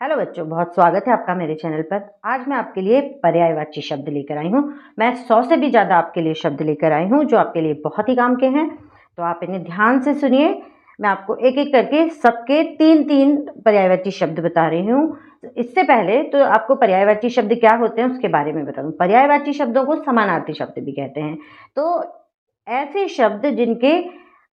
Hello बच्चों, बहुत स्वागत है आपका मेरे चैनल पर। आज मैं आपके लिए पर्यायवाची शब्द लेकर आई हूँ। मैं 100 से भी ज़्यादा आपके लिए शब्द लेकर आई हूँ जो आपके लिए बहुत ही काम के हैं। तो आप इन्हें ध्यान से सुनिए। मैं आपको एक एक करके सबके 3-3 पर्यायवाची शब्द बता रही हूँ। इससे पहले तो आपको पर्यायवाची शब्द क्या होते हैं उसके बारे में बता दूँ। पर्यायवाची शब्दों को समानार्थी शब्द भी कहते हैं। तो ऐसे शब्द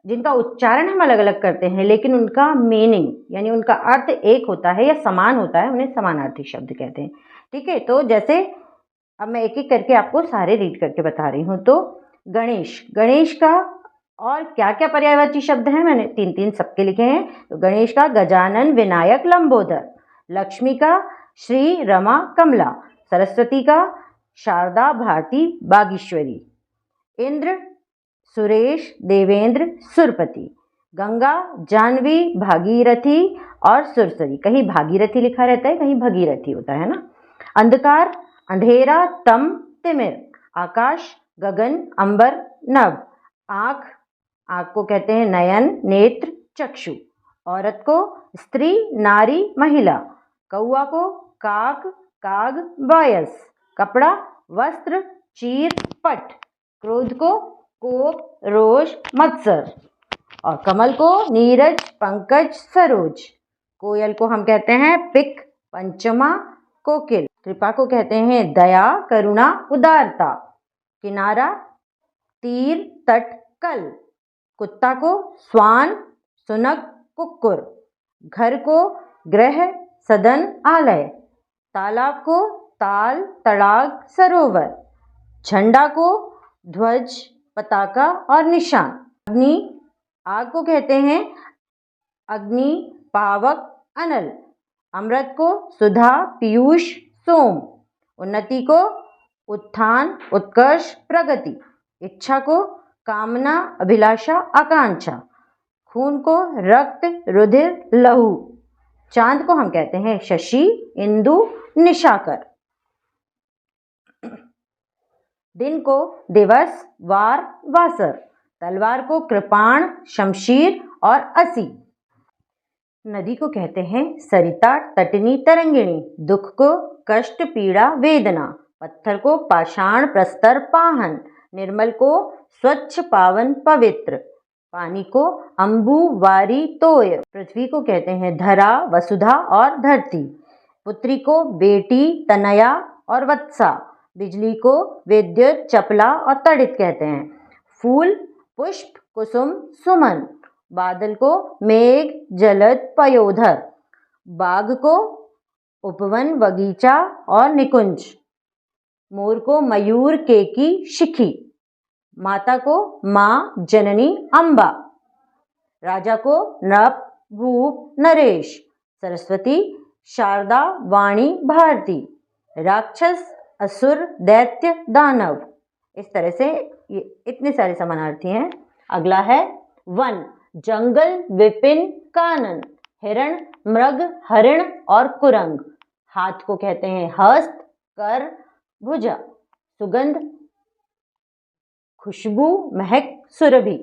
जिनका उच्चारण हम अलग अलग करते हैं लेकिन उनका मीनिंग यानी उनका अर्थ एक होता है या समान होता है, उन्हें समानार्थी शब्द कहते हैं। ठीक है, तो जैसे अब मैं एक एक करके आपको सारे रीड करके बता रही हूँ। तो गणेश का और क्या क्या पर्यायवाची शब्द हैं, मैंने 3-3 सबके लिखे हैं। तो गणेश का गजानन विनायक लंबोदर, लक्ष्मी का श्री रमा कमला, सरस्वती का शारदा भारती बागीश्वरी, इंद्र सुरेश देवेंद्र सुरपति, गंगा जाह्नवी भागीरथी और सुरसरी। कहीं भागीरथी लिखा रहता है, कहीं भगीरथी होता है ना। अंधकार अंधेरा तम तिमिर, आकाश गगन अंबर नभ, आँख को कहते हैं नयन नेत्र चक्षु, औरत को स्त्री नारी महिला, कौआ को काक काग बायस, कपड़ा वस्त्र चीर पट, क्रोध को कोप रोष मत्सर, और कमल को नीरज पंकज सरोज, कोयल को हम कहते हैं पिक पंचमा कोकिल, कृपा को कहते हैं दया करुणा उदारता, किनारा तीर तट कल, कुत्ता को स्वान सुनक कुक्कुर, घर को गृह सदन आलय, तालाब को ताल तड़ाग सरोवर, झंडा को ध्वज पताका और निशान, आग को कहते हैं अग्नि पावक अनल, अमृत को सुधा पीयूष सोम, उन्नति को उत्थान उत्कर्ष प्रगति, इच्छा को कामना अभिलाषा आकांक्षा, खून को रक्त रुधिर लहू, चांद को हम कहते हैं शशि इंदु निशाकर, दिन को दिवस वार वासर, तलवार को कृपाण शमशीर और असी, नदी को कहते हैं सरिता तटनी तरंगिणी, दुख को कष्ट पीड़ा वेदना, पत्थर को पाषाण प्रस्तर पाहन, निर्मल को स्वच्छ पावन पवित्र, पानी को अंबु वारी तोय, पृथ्वी को कहते हैं धरा वसुधा और धरती, पुत्री को बेटी तनया और वत्सा, बिजली को विद्युत चपला और तड़ित कहते हैं, फूल पुष्प कुसुम सुमन, बादल को मेघ जलद पयोधर, बाग को उपवन बगीचा और निकुंज, मोर को मयूर केकी शिखी, माता को माँ जननी अम्बा, राजा को नृप भूप नरेश, सरस्वती शारदा वाणी भारती, राक्षस असुर दैत्य दानव। इस तरह से ये इतने सारे समानार्थी हैं। अगला है वन, जंगल विपिन कानन, हिरण मृग हरिण और कुरंग, हाथ को कहते हैं हस्त कर भुजा, सुगंध खुशबू महक सुरभि,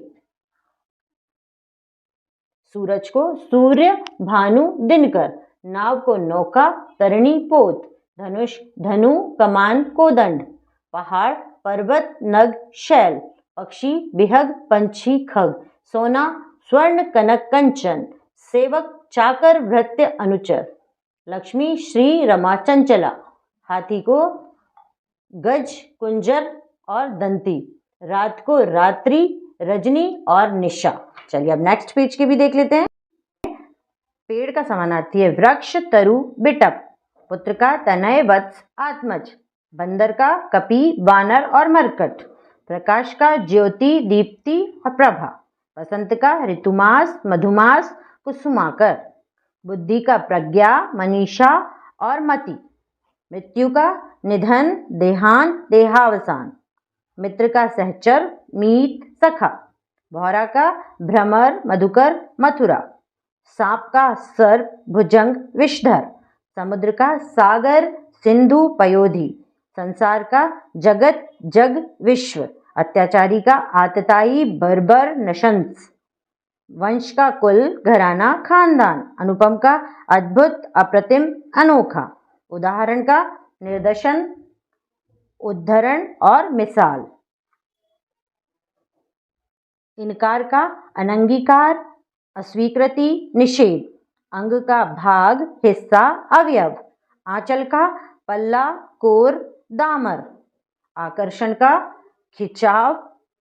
सूरज को सूर्य भानु दिनकर, नाव को नौका तरणी पोत, धनुष धनु कमान कोदंड, पहाड़ पर्वत नग शैल, पक्षी बिहग पंछी खग, सोना स्वर्ण कनक कंचन, सेवक चाकर भृत्य अनुचर, लक्ष्मी श्री रमा चंचला, हाथी को गज कुंजर और दंती, रात को रात्रि रजनी और निशा। चलिए अब नेक्स्ट पेज के भी देख लेते हैं। पेड़ का समानार्थी है वृक्ष तरु बिटप, पुत्र का तनय वत्स आत्मज, बंदर का कपि वानर और मरकट, प्रकाश का ज्योति दीप्ति और प्रभा, बसंत का ऋतुमास मधुमास कुसुमाकर, बुद्धि का प्रज्ञा मनीषा और मति, मृत्यु का निधन देहांत देहावसान, मित्र का सहचर मीत सखा, भौरा का भ्रमर मधुकर मथुरा, सांप का सर्प भुजंग विषधर, समुद्र का सागर सिंधु पयोधी, संसार का जगत जग विश्व, अत्याचारी का आतताई बर्बर नशंस, वंश का कुल, घराना, खानदान। अनुपम का अद्भुत, अप्रतिम, अनोखा। उदाहरण का निदर्शन, उद्धरण और मिसाल। इनकार का अनंगीकार, अस्वीकृति, निषेध। अंग का भाग, हिस्सा, अवयव। आंचल का पल्ला, कोर, दामर। आकर्षण का खिंचाव,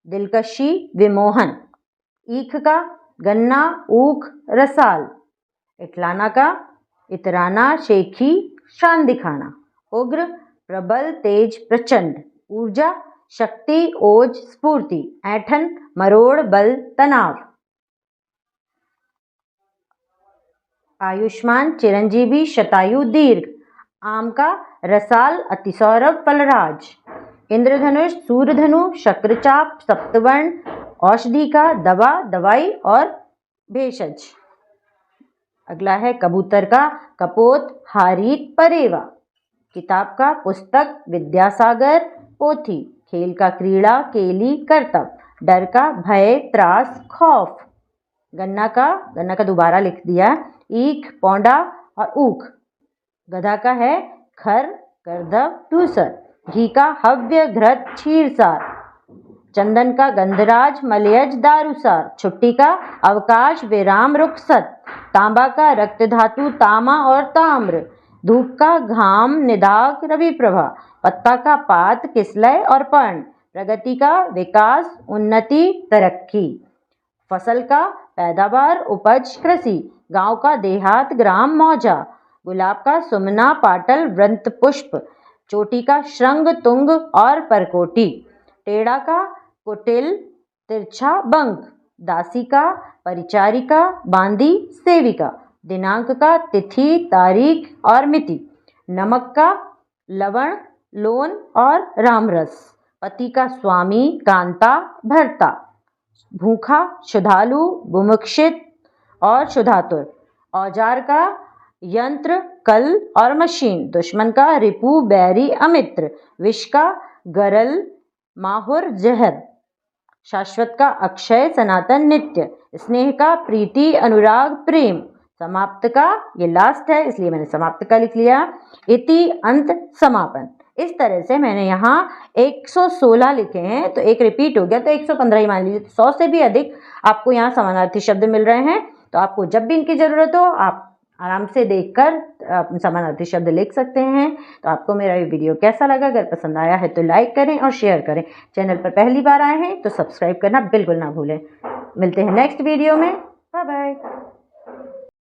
दिलकशी, विमोहन। ईख का गन्ना, ऊख, रसाल। इटलाना का इतराना, शेखी, शान दिखाना। उग्र, प्रबल, तेज, प्रचंड। ऊर्जा, शक्ति, ओज, स्फूर्ति। ऐंठन, मरोड़, बल, तनाव। आयुष्मान, चिरंजीवी, शतायु, दीर्घ। आम का रसाल, अतिसौरभ, फलराज। इंद्रधनुष, सूर्यधनु, शक्रचाप, सप्तवर्ण। औषधि का दवा, दवाई और भेषज। अगला है कबूतर का कपोत, हारीत, परेवा। किताब का पुस्तक, विद्यासागर, पोथी। खेल का क्रीड़ा, केली, करतब। डर का भय, त्रास, खौफ। गन्ना का दोबारा लिख दिया, ईख, पौंडा और ऊख। गधा का है खर, गर्दभ, धूसर। घी का हव्य, घृत, क्षीरसार। चंदन का गंधराज, मलयज, दारूसार। छुट्टी का अवकाश, विराम, रुखसत। तांबा का रक्त धातु, तामा और ताम्र। धूप का घाम, निदाग, रवि प्रभा। पत्ता का पात, किसलय और पर्ण। प्रगति का विकास, उन्नति, तरक्की। फसल का पैदावार, उपज, कृषि। गांव का देहात, ग्राम, मौजा। गुलाब का सुमना, पाटल, वृंत, पुष्प। चोटी का श्रृंग, तुंग और परकोटी। टेढ़ा का कुटिल, तिरछा, बंक। दासी का परिचारिका, बांदी, सेविका। दिनांक का तिथि, तारीख और मिति। नमक का लवण, लोन और रामरस। पति का स्वामी, कांता, भर्ता। भूखा, शुधालु, बुमुक्षित और शुधातुर। औजार का यंत्र, कल और मशीन। दुश्मन का रिपु, बैरी, अमित्र। विष का गरल, माहुर, जहर। शाश्वत का अक्षय, सनातन, नित्य। स्नेह का प्रीति, अनुराग, प्रेम। समाप्त का, ये लास्ट है इसलिए मैंने समाप्त का लिख लिया, इति, अंत, समापन। इस तरह से मैंने यहाँ 116 लिखे हैं, तो एक रिपीट हो गया तो 115 ही मान लीजिए। 100 से भी अधिक आपको यहाँ समानार्थी शब्द मिल रहे हैं, तो आपको जब भी इनकी ज़रूरत हो आप आराम से देखकर समानार्थी शब्द लिख सकते हैं। तो आपको मेरा ये वीडियो कैसा लगा? अगर पसंद आया है तो लाइक करें और शेयर करें। चैनल पर पहली बार आए हैं तो सब्सक्राइब करना बिल्कुल ना भूलें। मिलते हैं नेक्स्ट वीडियो में। Bye bye.